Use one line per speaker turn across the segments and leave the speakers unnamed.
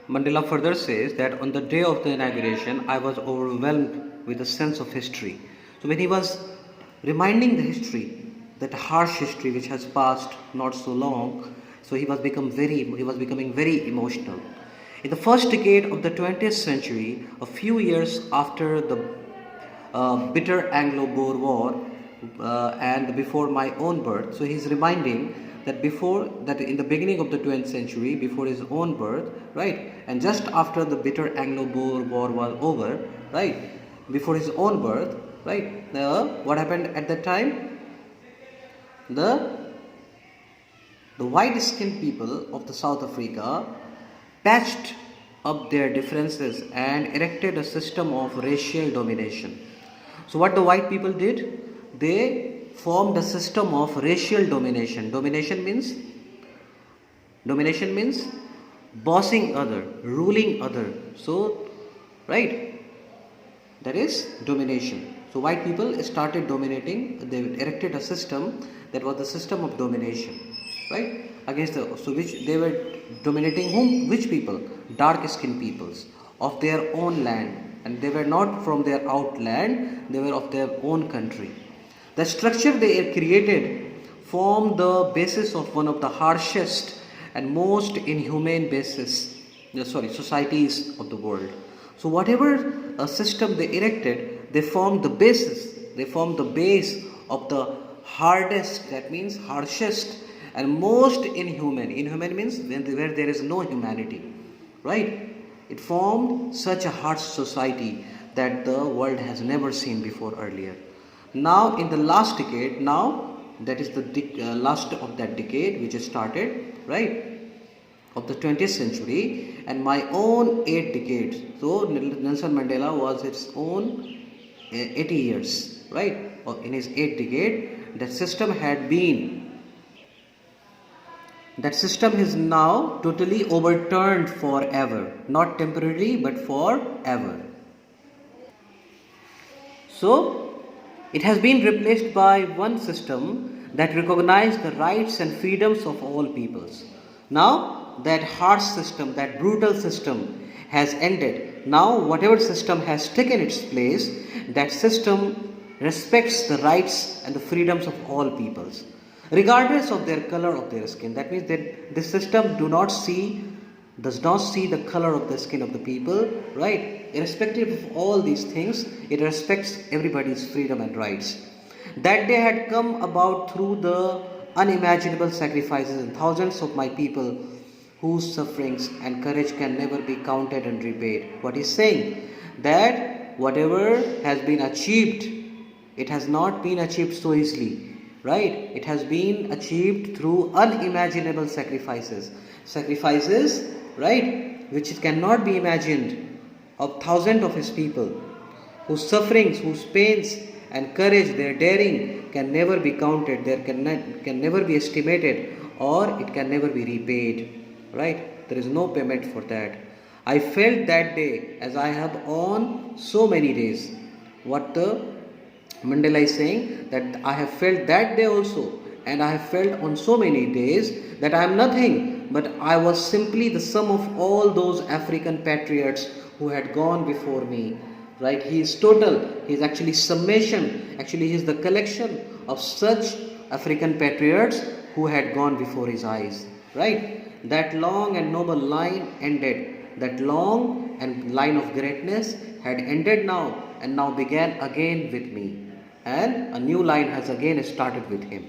Mandela further says that on the day of the inauguration, I was overwhelmed with a sense of history. So when he was reminding the history, that harsh history which has passed not so long, so he was becoming very emotional. In the first decade of the 20th century, a few years after the bitter Anglo-Boer War and before my own birth. So he's reminding that before that in the beginning of the 20th century, before his own birth, right, and just after the bitter Anglo-Boer War was over, right, before his own birth, right, what happened at that time? The white-skinned people of the South Africa patched up their differences and erected a system of racial domination. So what the white people did? They formed a system of racial domination. Domination means bossing other, ruling other. So, right, that is domination. So white people started dominating. They erected a system that was the system of domination, right, against which they were dominating whom? Which people? Dark skinned peoples of their own land, and they were not from their outland, they were of their own country. The structure they created formed the basis of one of the harshest and most inhumane societies of the world. So whatever system they erected, they formed the basis, they formed the base of the hardest, that means harshest and most inhumane. Inhumane means where there is no humanity, right? It formed such a harsh society that the world has never seen before earlier. Now in the last decade, now that is the last of that decade which started, right, of the 20th century, and my own 8 decades. So Nelson Mandela was its own 80 years, right? In his 8th decade, that system is now totally overturned forever, not temporarily but forever. So it has been replaced by one system that recognizes the rights and freedoms of all peoples. Now that harsh system, that brutal system has ended. Now whatever system has taken its place, that system respects the rights and the freedoms of all peoples, regardless of their color of their skin. That means that this system does not see the color of the skin of the people, right? Irrespective of all these things, it respects everybody's freedom and rights. That day had come about through the unimaginable sacrifices and thousands of my people whose sufferings and courage can never be counted and repaid. What he's saying, that whatever has been achieved, it has not been achieved so easily, right? It has been achieved through unimaginable sacrifices, right, which cannot be imagined, of thousands of his people, whose sufferings, whose pains and courage, their daring can never be counted, can never be estimated, or it can never be repaid, right? There is no payment for that. I felt that day as I have on so many days. What the Mandela is saying, that I have felt that day also, and I have felt on so many days that I am nothing, but I was simply the sum of all those African patriots who had gone before me, right? He is total, he is actually summation, actually he is the collection of such African patriots who had gone before his eyes, right? That long and noble line ended, that long and line of greatness had ended now, and now began again with me, and a new line has again started with him.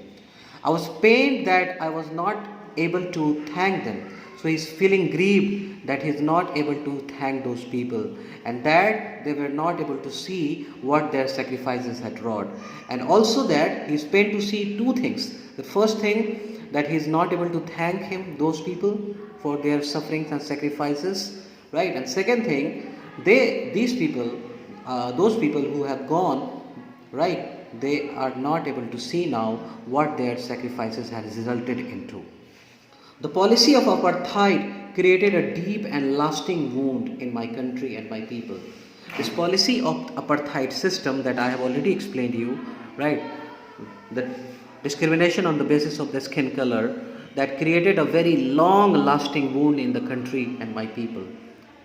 I was pained that I was not able to thank them. So he is feeling grieved that he is not able to thank those people, and that they were not able to see what their sacrifices had wrought. And also that he is pained to see two things. The first thing, that he is not able to thank those people for their sufferings and sacrifices, right? And second thing, those people who have gone, right, they are not able to see now what their sacrifices has resulted into. The policy of apartheid created a deep and lasting wound in my country and my people. This policy of apartheid system that I have already explained to you, right, the discrimination on the basis of the skin color, that created a very long lasting wound in the country and my people.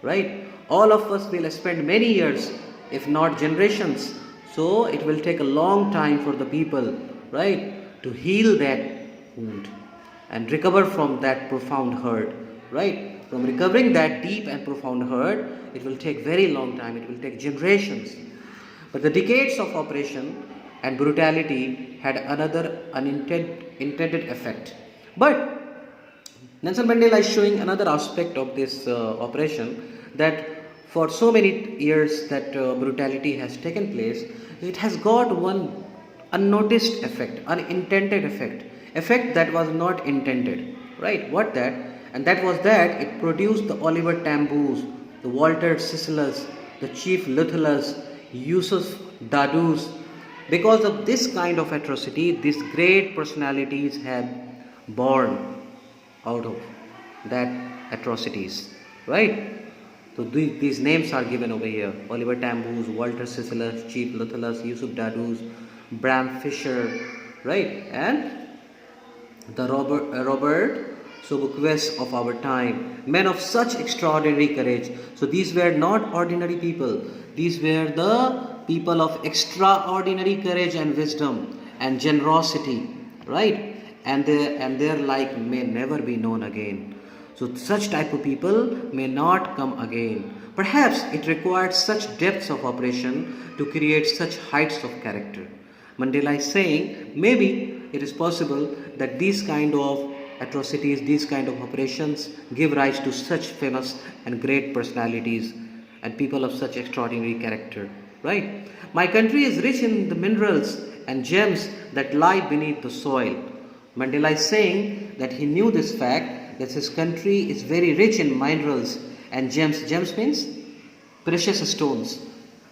right? All of us will spend many years, if not generations. So it will take a long time for the people, right, to heal that wound and recover from that profound hurt, right? From recovering that deep and profound hurt, it will take very long time, it will take generations. But the decades of oppression and brutality had another unintended effect. But Nelson Mandela is showing another aspect of this operation, that for so many years that brutality has taken place, it has got one unnoticed effect, unintended effect that was not intended, right? What that? And that was that it produced the Oliver Tamboos, the Walter Sisselers, the Chief Lutherers, Yusuf Dadus. Because of this kind of atrocity, these great personalities have born out of that atrocities, right? So these names are given over here: Oliver Tamboos, Walter Sisselers, Chief Lutherers, Yusuf Dadus, Bram Fisher, right? And the Robert Sobuquest of our time, men of such extraordinary courage. So these were not ordinary people, these were the people of extraordinary courage and wisdom and generosity, right? And their like may never be known again. So such type of people may not come again. Perhaps it required such depths of operation to create such heights of character. Mandela is saying maybe it is possible that these kind of atrocities, these kind of operations give rise to such famous and great personalities and people of such extraordinary character, right? My country is rich in the minerals and gems that lie beneath the soil. Mandela is saying that he knew this fact, that his country is very rich in minerals and gems. Gems means precious stones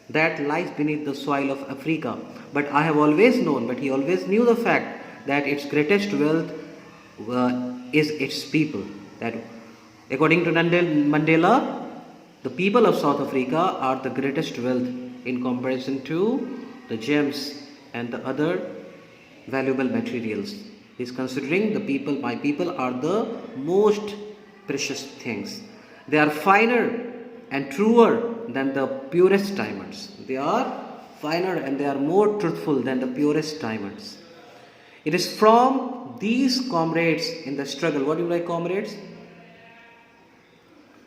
that lies beneath the soil of Africa. But I have always known, but he always knew the fact that its greatest wealth is its people. That according to Mandela, the people of South Africa are the greatest wealth in comparison to the gems and the other valuable materials. He is considering the people, my people, are the most precious things. They are finer and truer than the purest diamonds. They are finer and they are more truthful than the purest diamonds. It is from these comrades in the struggle. What do you like, comrades?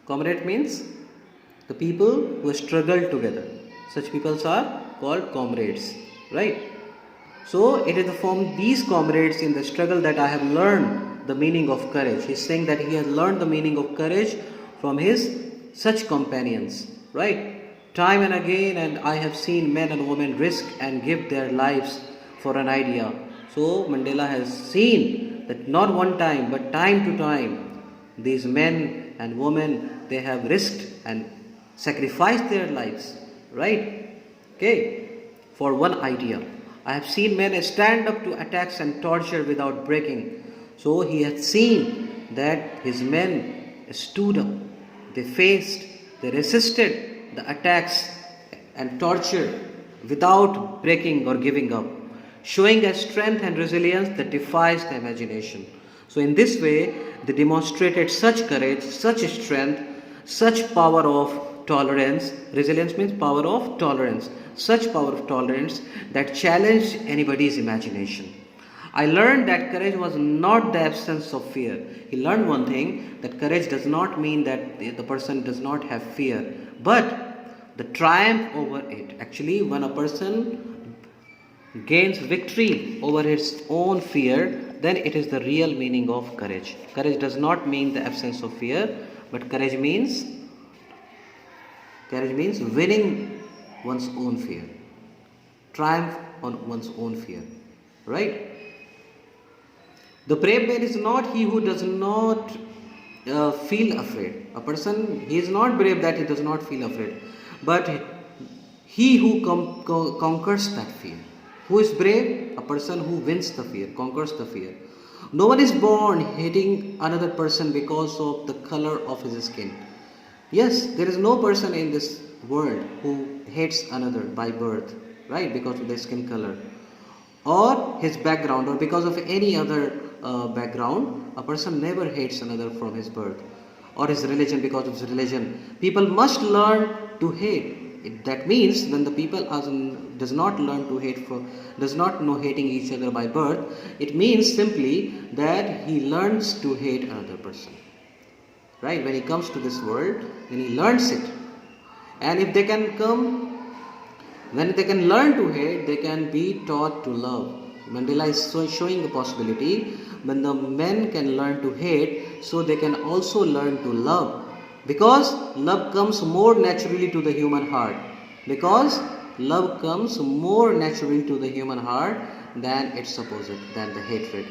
Comrade means the people who struggle together. Such people are called comrades, right? So it is from these comrades in the struggle that I have learned the meaning of courage. He is saying that he has learned the meaning of courage from his such companions, right? Time and again, and I have seen men and women risk and give their lives for an idea. So Mandela has seen that not one time, but time to time, these men and women, they have risked and sacrificed their lives, right? Okay, for one idea. I have seen men stand up to attacks and torture without breaking. So he had seen that his men stood up. They faced, they resisted the attacks and torture without breaking or giving up, showing a strength and resilience that defies the imagination. So in this way, they demonstrated such courage, such strength, such power of tolerance. Resilience means power of tolerance. Such power of tolerance that challenged anybody's imagination. I learned that courage was not the absence of fear. He learned one thing, that courage does not mean that the person does not have fear, but the triumph over it. Actually, when a person gains victory over his own fear, then it is the real meaning of courage. Courage does not mean the absence of fear, but courage means winning one's own fear, triumph on one's own fear, right? The brave man is not he who does not feel afraid. A person, he is not brave that he does not feel afraid, but he who conquers that fear. Who is brave? A person who wins the fear, conquers the fear. No one is born hating another person because of the color of his skin. Yes, there is no person in this world who hates another by birth, right, because of their skin color or his background or because of any other background. A person never hates another from his birth. or his religion, because of his religion. People must learn to hate. That means when the people does not learn to hate does not know hating each other by birth, it means simply that he learns to hate another person. Right? When he comes to this world, then he learns it. And if they can when they can learn to hate, they can be taught to love. Mandela is showing a possibility when the men can learn to hate, so they can also learn to love. Because love comes more naturally to the human heart. Because love comes more naturally to the human heart than its opposite, than the hatred.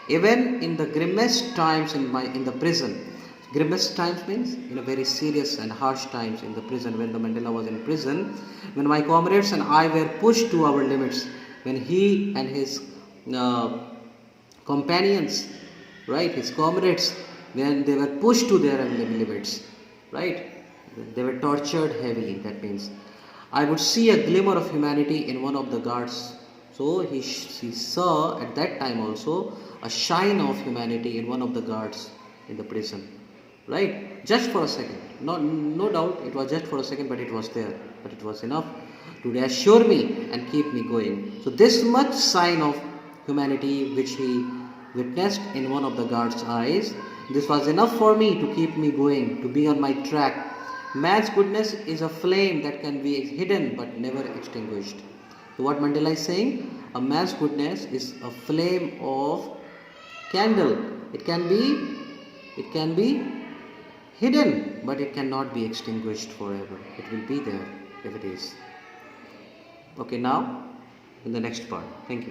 Even in the grimmest times in the prison, grimmest times means in a very serious and harsh times in the prison, when the Mandela was in prison, when my comrades and I were pushed to our limits, when he and his companions, right, his comrades, when they were pushed to their limits, right, they were tortured heavily. That means I would see a glimmer of humanity in one of the guards. So he saw at that time also a shine of humanity in one of the guards in the prison. Right? Just for a second. No doubt it was just for a second, but it was there. But it was enough to reassure me and keep me going. So this much sign of humanity which he witnessed in one of the guard's eyes, this was enough for me to keep me going, to be on my track. Man's goodness is a flame that can be hidden but never extinguished. So what Mandela is saying, a man's goodness is a flame of candle. It can be hidden, but it cannot be extinguished forever. It will be there if it is. Okay, now in the next part. Thank you.